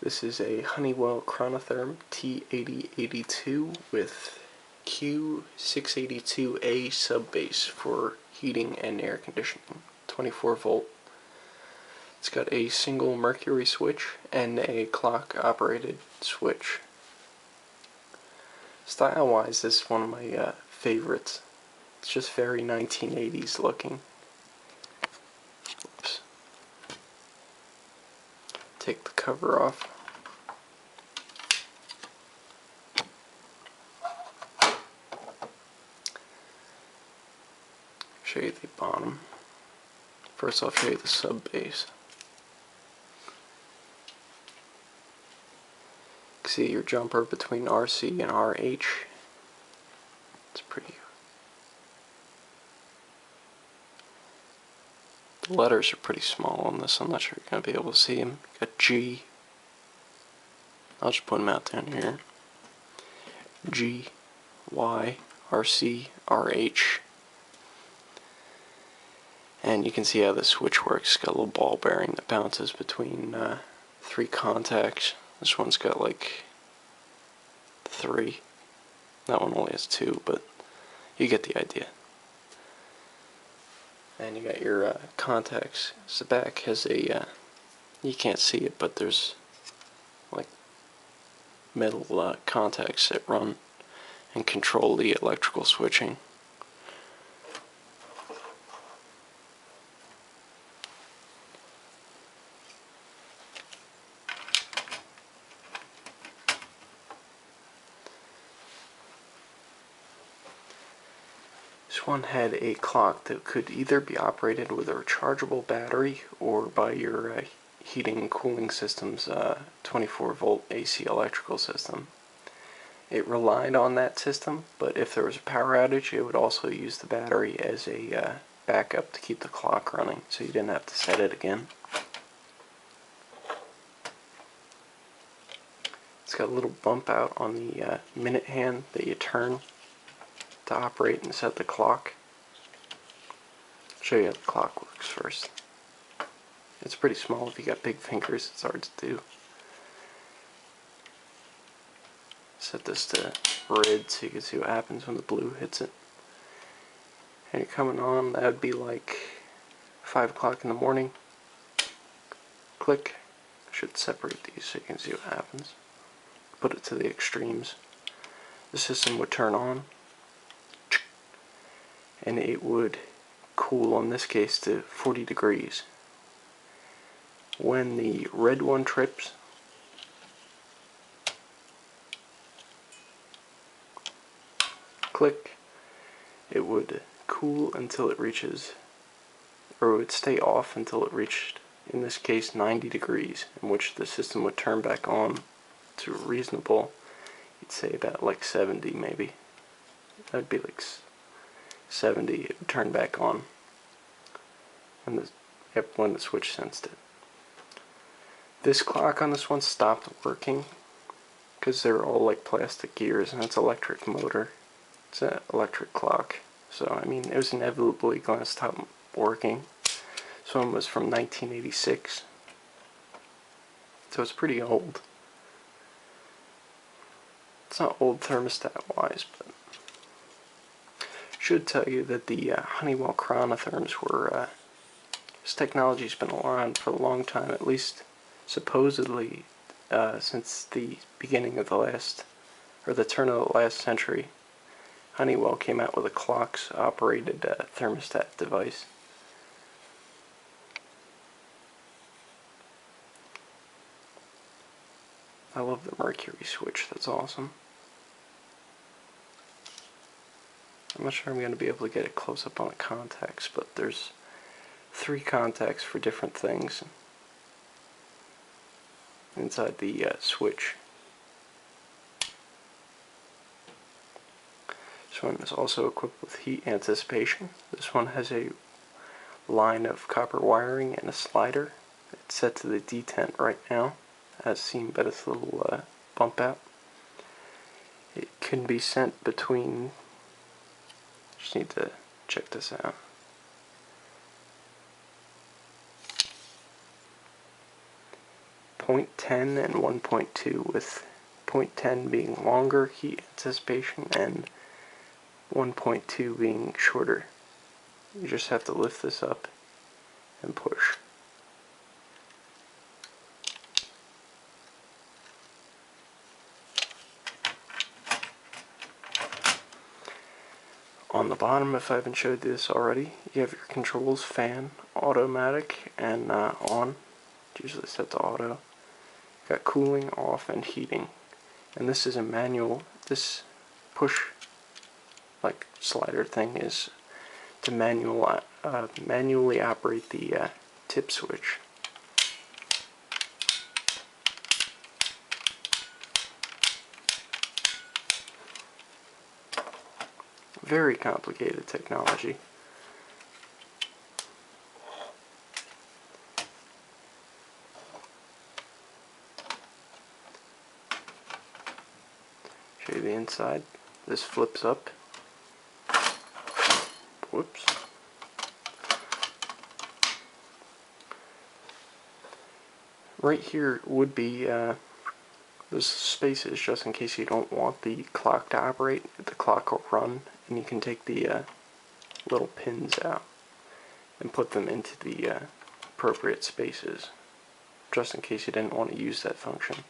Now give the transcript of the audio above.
This is a Honeywell Chronotherm T8082 with Q682A subbase for heating and air conditioning, 24 volt. It's got a single Mercury switch and a clock operated switch. Style wise, this is one of my favorites. It's just very 1980s looking. Oops. Take the cover off. Show you the bottom. First I'll show you the sub base. You can see your jumper between RC and RH. It's pretty. The letters are pretty small on this. I'm not sure you're going to be able to see them. You got G. I'll just put them out down here. G, Y, RC, RH. And you can see how the switch works. It's got a little ball bearing that bounces between 3 contacts. This one's got like 3. That one only has 2, but you get the idea. And you got your contacts. So the back has a, you can't see it, but there's like metal contacts that run and control the electrical switching. This one had a clock that could either be operated with a rechargeable battery or by your heating and cooling system's 24 volt AC electrical system. It relied on that system, but if there was a power outage, it would also use the battery as a backup to keep the clock running, so you didn't have to set it again. It's got a little bump out on the minute hand that you turn to operate and set the clock. I'll show you how the clock works first. It's pretty small. If you got big fingers, it's hard to do. Set this to red so you can see what happens when the blue hits it. And you're coming on, that would be like 5 o'clock in the morning. Click. I should separate these so you can see what happens. Put it to the extremes. The system would turn on, and it would cool, in this case, to 40 degrees. When the red one trips, click, it would cool until it reaches, or it would stay off until it reached, in this case, 90 degrees, in which the system would turn back on to reasonable, you'd say about like 70 maybe. That'd be like 70, it would turn back on when the switch sensed it. This clock on this one stopped working because they're all like plastic gears, and it's electric motor. It's an electric clock, so I mean it was inevitably going to stop working. This one was from 1986, so it's pretty old. It's not old thermostat wise, but should tell you that the Honeywell Chronotherms were, this technology's been around for a long time, at least supposedly since the beginning of the turn of the last century. Honeywell came out with a clocks operated thermostat device. I love the Mercury switch, that's awesome. I'm not sure I'm going to be able to get it close up on the contacts, but there's 3 contacts for different things inside the switch. This one is also equipped with heat anticipation. This one has a line of copper wiring and a slider. It's set to the detent right now, as seen by this little bump out. It can be sent between, just need to check this out. 0.10 .10 and 1.2, with .10 being longer heat anticipation and 1.2 being shorter. You just have to lift this up and push. On the bottom, if I haven't showed this already, you have your controls: fan, automatic, and on. It's usually set to auto. Got cooling, off, and heating. And this is a manual. This push like slider thing is to manually operate the tip switch. Very complicated technology. Show you the inside. This flips up. Whoops. Right here would be those spaces just in case you don't want the clock to operate. The clock will run, and you can take the little pins out and put them into the appropriate spaces, just in case you didn't want to use that function.